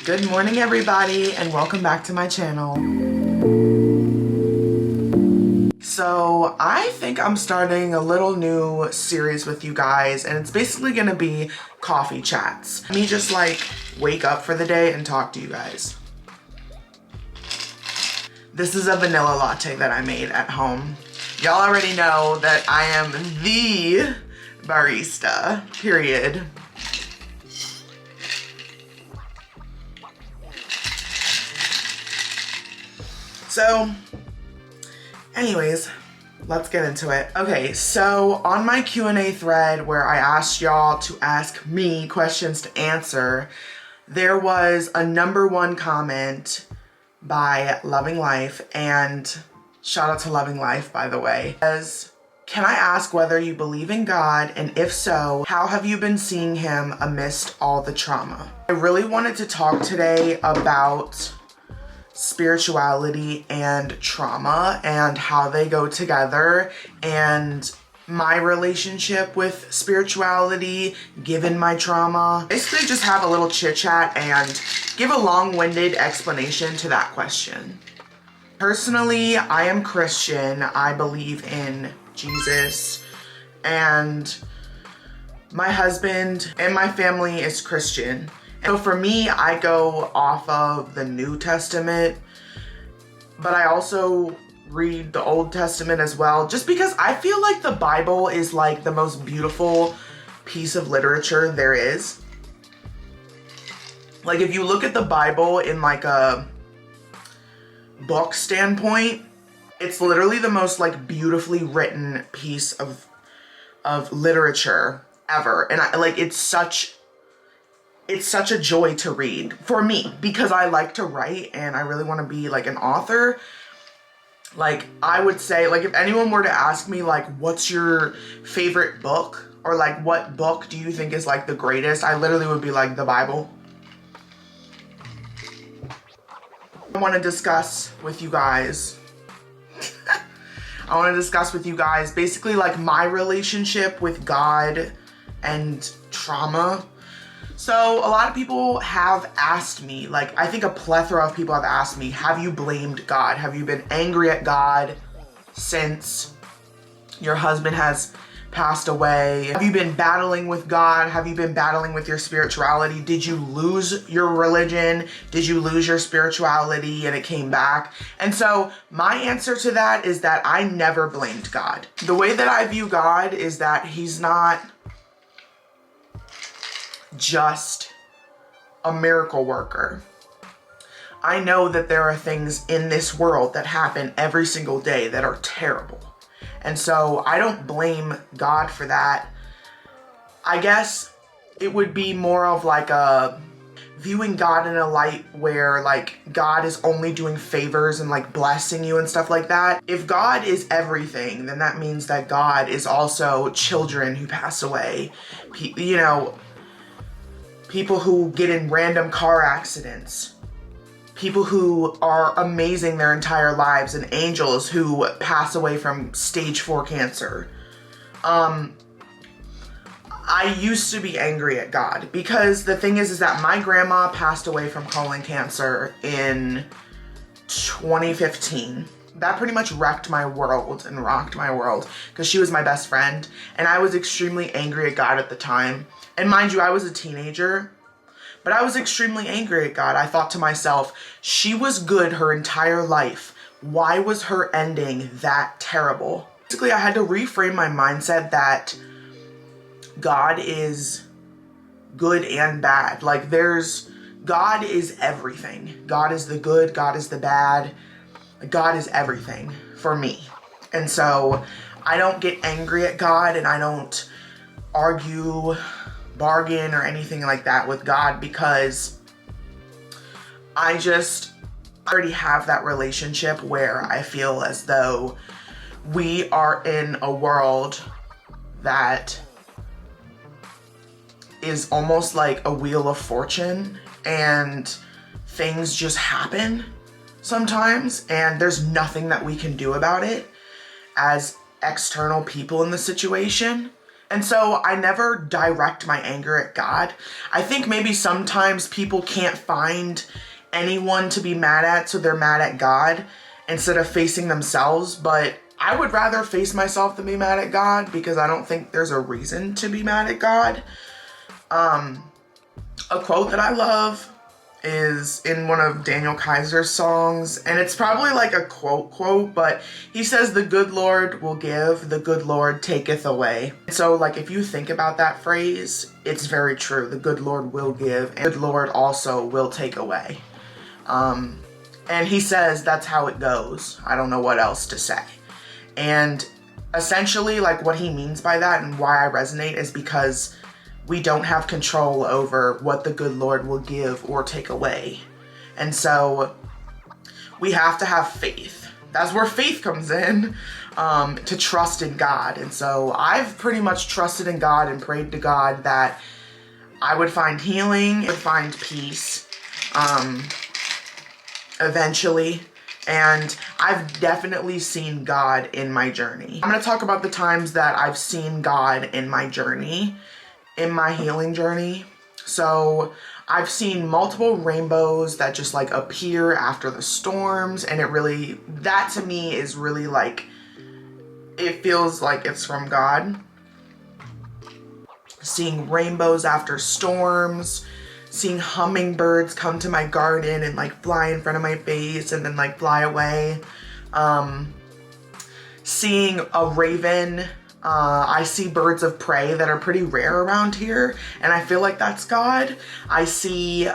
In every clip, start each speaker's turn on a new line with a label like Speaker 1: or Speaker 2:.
Speaker 1: Good morning, everybody, and welcome back to my channel. So I think I'm starting a little new series with you guys, and it's basically gonna be coffee chats. Me just like wake up for the day and talk to you guys. This is a vanilla latte that I made at home. Y'all already know that I am the barista, period. So, anyways, let's get into it. Okay, so on my Q&A thread where I asked y'all to ask me questions to answer, there was a #1 comment by Loving Life, and shout out to Loving Life, by the way. As, can I ask whether you believe in God, and if so, how have you been seeing him amidst all the trauma? I really wanted to talk today about spirituality and trauma and how they go together, and my relationship with spirituality given my trauma. Basically just have a little chit chat and give a long-winded explanation to that question. Personally, I am Christian. I believe in Jesus, and my husband and my family is Christian. So for me, I go off of the New Testament, but I also read the Old Testament as well, just because I feel like the Bible is like the most beautiful piece of literature there is. Like if you look at the Bible in like a book standpoint, it's literally the most like beautifully written piece of literature ever. And it's such a joy to read for me, because I like to write and I really want to be like an author. Like I would say, like if anyone were to ask me like what's your favorite book, or like what book do you think is like the greatest, I literally would be like the Bible. I want to discuss with you guys basically like my relationship with God and trauma. So a lot of people have asked me, like I think a plethora of people have asked me, have you blamed God? Have you been angry at God since your husband has passed away? Have you been battling with God? Have you been battling with your spirituality? Did you lose your religion? Did you lose your spirituality and it came back? And so my answer to that is that I never blamed God. The way that I view God is that he's not just a miracle worker. I know that there are things in this world that happen every single day that are terrible. And so I don't blame God for that. I guess it would be more of like a viewing God in a light where like God is only doing favors and like blessing you and stuff like that. If God is everything, then that means that God is also children who pass away, you know, people who get in random car accidents, people who are amazing their entire lives, and angels who pass away from stage 4 cancer. I used to be angry at God because the thing is that my grandma passed away from colon cancer in 2015. That pretty much wrecked my world and rocked my world because she was my best friend, and I was extremely angry at God at the time. And mind you, I was a teenager, but I was extremely angry at God. I thought to myself, she was good her entire life. Why was her ending that terrible? Basically, I had to reframe my mindset that God is good and bad. Like God is everything. God is the good, God is the bad. God is everything for me. And so I don't get angry at God, and I don't argue, bargain, or anything like that with God, because I already have that relationship where I feel as though we are in a world that is almost like a wheel of fortune, and things just happen sometimes, and there's nothing that we can do about it as external people in the situation. And so I never direct my anger at God. I think maybe sometimes people can't find anyone to be mad at, so they're mad at God instead of facing themselves. But I would rather face myself than be mad at God, because I don't think there's a reason to be mad at God. A quote that I love is in one of Daniel Kaiser's songs, and it's probably like a quote, but he says, "The good Lord will give, the good Lord taketh away." So like, if you think about that phrase, it's very true. The good Lord will give, and the good Lord also will take away. And he says that's how it goes. I don't know what else to say. And essentially, like, what he means by that and why I resonate is because we don't have control over what the good Lord will give or take away. And so we have to have faith. That's where faith comes in, to trust in God. And so I've pretty much trusted in God and prayed to God that I would find healing, would find peace, eventually. And I've definitely seen God in my journey. I'm going to talk about the times that I've seen God in my journey, in my healing journey. So I've seen multiple rainbows that just like appear after the storms, and that to me is really like, it feels like it's from God. Seeing rainbows after storms, seeing hummingbirds come to my garden and like fly in front of my face and then like fly away. Seeing a raven. I see birds of prey that are pretty rare around here, and I feel like that's God. I see,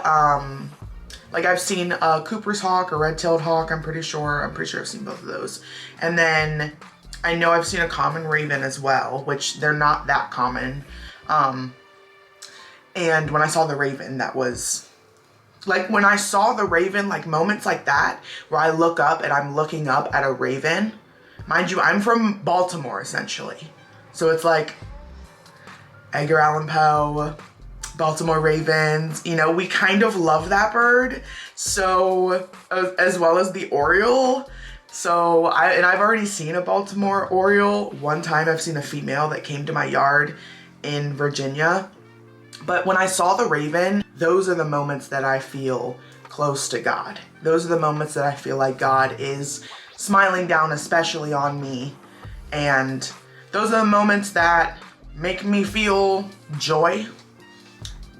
Speaker 1: like, I've seen a Cooper's hawk, a red-tailed hawk, I'm pretty sure I've seen both of those. And then I know I've seen a common raven as well, which they're not that common. And when I saw the raven, that was, like, when I saw the raven, like, moments like that, where I look up and I'm looking up at a raven. Mind you, I'm from Baltimore, essentially. So it's like Edgar Allan Poe, Baltimore Ravens, you know, we kind of love that bird. So, as well as the Oriole. So, I've already seen a Baltimore Oriole. One time I've seen a female that came to my yard in Virginia. But when I saw the raven, those are the moments that I feel close to God. Those are the moments that I feel like God is smiling down, especially on me. And those are the moments that make me feel joy,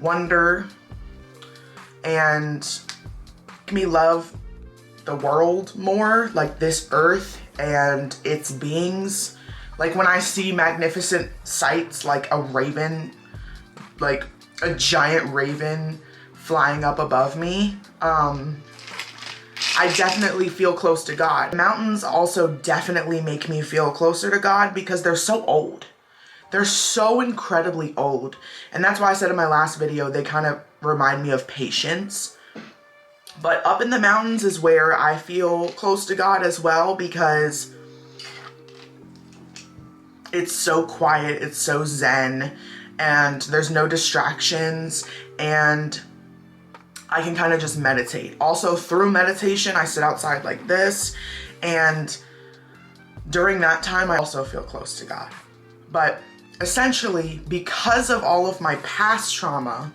Speaker 1: wonder, and make me love the world more, like this earth and its beings. Like when I see magnificent sights like a raven, like a giant raven flying up above me, I definitely feel close to God. Mountains also definitely make me feel closer to God because they're so old. They're so incredibly old. And that's why I said in my last video, they kind of remind me of patience. But up in the mountains is where I feel close to God as well, because it's so quiet, it's so zen, and there's no distractions, and I can kind of just meditate. Also, through meditation, I sit outside like this, and during that time, I also feel close to God. But essentially, because of all of my past trauma,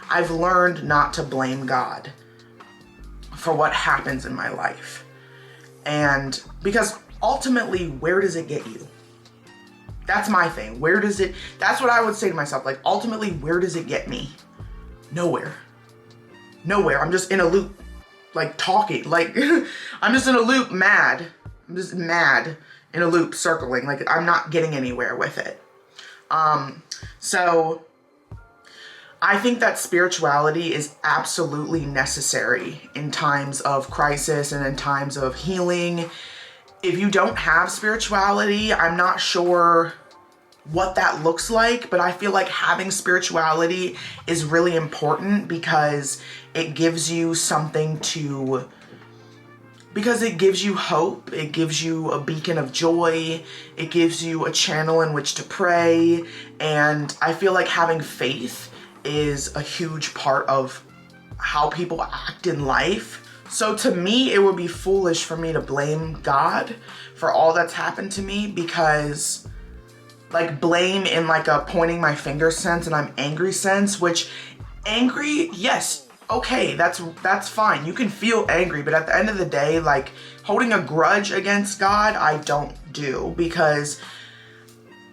Speaker 1: I've learned not to blame God for what happens in my life. And because ultimately, where does it get you? That's my thing. That's what I would say to myself. Like, ultimately, where does it get me? Nowhere. Nowhere. I'm just in a loop, like talking, like I'm just in a loop, mad. I'm just mad in a loop, circling, like I'm not getting anywhere with it. So I think that spirituality is absolutely necessary in times of crisis and in times of healing. If you don't have spirituality, I'm not sure what that looks like, but I feel like having spirituality is really important because it gives you something because it gives you hope, it gives you a beacon of joy, it gives you a channel in which to pray, and I feel like having faith is a huge part of how people act in life. So to me, it would be foolish for me to blame God for all that's happened to me, because like blame in like a pointing my finger sense and I'm angry sense, which angry, yes, okay, that's fine. You can feel angry, but at the end of the day, like holding a grudge against God, I don't do, because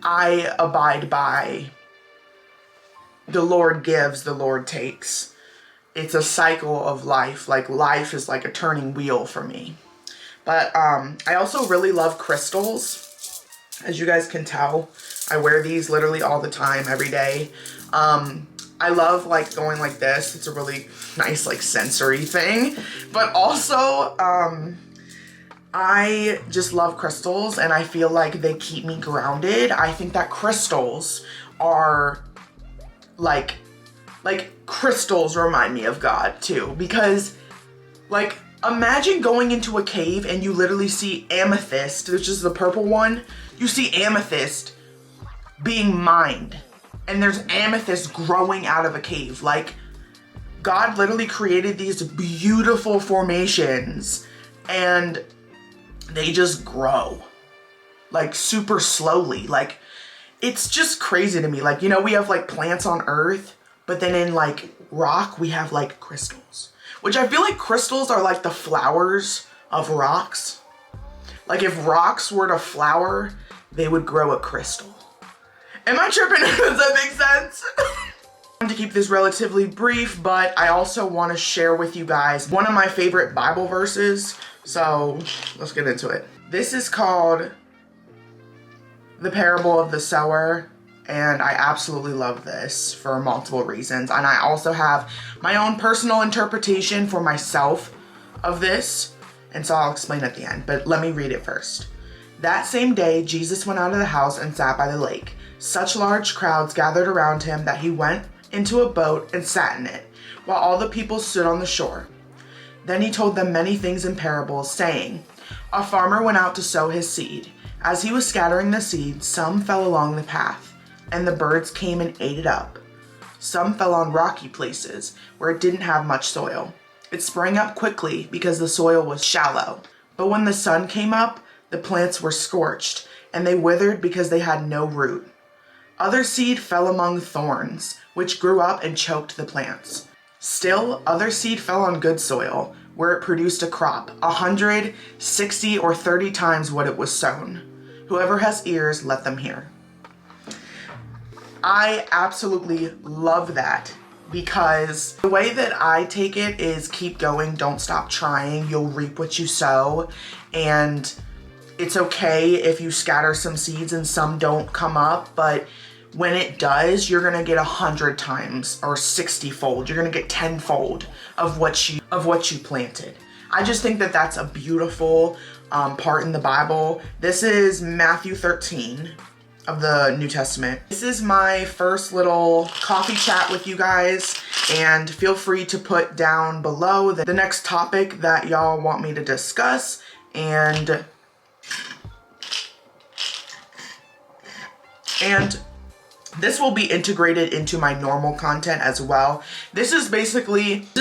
Speaker 1: I abide by the Lord gives, the Lord takes. It's a cycle of life. Like life is like a turning wheel for me. But I also really love crystals. As you guys can tell, I wear these literally all the time, every day. I love like going like this. It's a really nice like sensory thing. But also, I just love crystals and I feel like they keep me grounded. I think that crystals are like crystals remind me of God too, because like imagine going into a cave and you literally see amethyst, which is the purple one. You see amethyst being mined and there's amethyst growing out of a cave. Like God literally created these beautiful formations and they just grow like super slowly. Like it's just crazy to me. Like, you know, we have like plants on earth, but then in like rock, we have like crystals, which I feel like crystals are like the flowers of rocks. Like if rocks were to flower, they would grow a crystal. Am I tripping? Does that make sense? I want to keep this relatively brief, but I also want to share with you guys one of my favorite Bible verses. So let's get into it. This is called the parable of the sower, and I absolutely love this for multiple reasons. And I also have my own personal interpretation for myself of this, and so I'll explain at the end, but let me read it first. That same day, Jesus went out of the house and sat by the lake. Such large crowds gathered around him that he went into a boat and sat in it, while all the people stood on the shore. Then he told them many things in parables, saying, a farmer went out to sow his seed. As he was scattering the seed, some fell along the path, and the birds came and ate it up. Some fell on rocky places, where it didn't have much soil. It sprang up quickly because the soil was shallow. But when the sun came up, the plants were scorched, and they withered because they had no root. Other seed fell among thorns, which grew up and choked the plants. Still, other seed fell on good soil, where it produced a crop, 100, 60, or 30 times what it was sown. Whoever has ears, let them hear. I absolutely love that, because the way that I take it is keep going, don't stop trying, you'll reap what you sow, and it's okay if you scatter some seeds and some don't come up, but when it does, you're gonna get 100 times or 60-fold. You're gonna get 10-fold of what you planted. I just think that that's a beautiful part in the Bible. This is Matthew 13 of the New Testament. This is my first little coffee chat with you guys, and feel free to put down below the next topic that y'all want me to discuss, and this will be integrated into my normal content as well. This is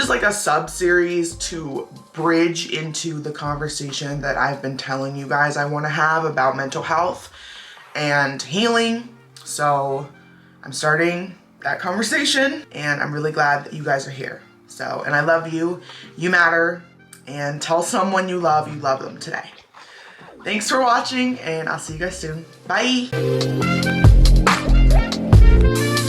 Speaker 1: like a sub-series to bridge into the conversation that I've been telling you guys I want to have about mental health and healing. So I'm starting that conversation, and I'm really glad that you guys are here. So, and I love you. You matter. And tell someone you love them today. Thanks for watching, and I'll see you guys soon. Bye.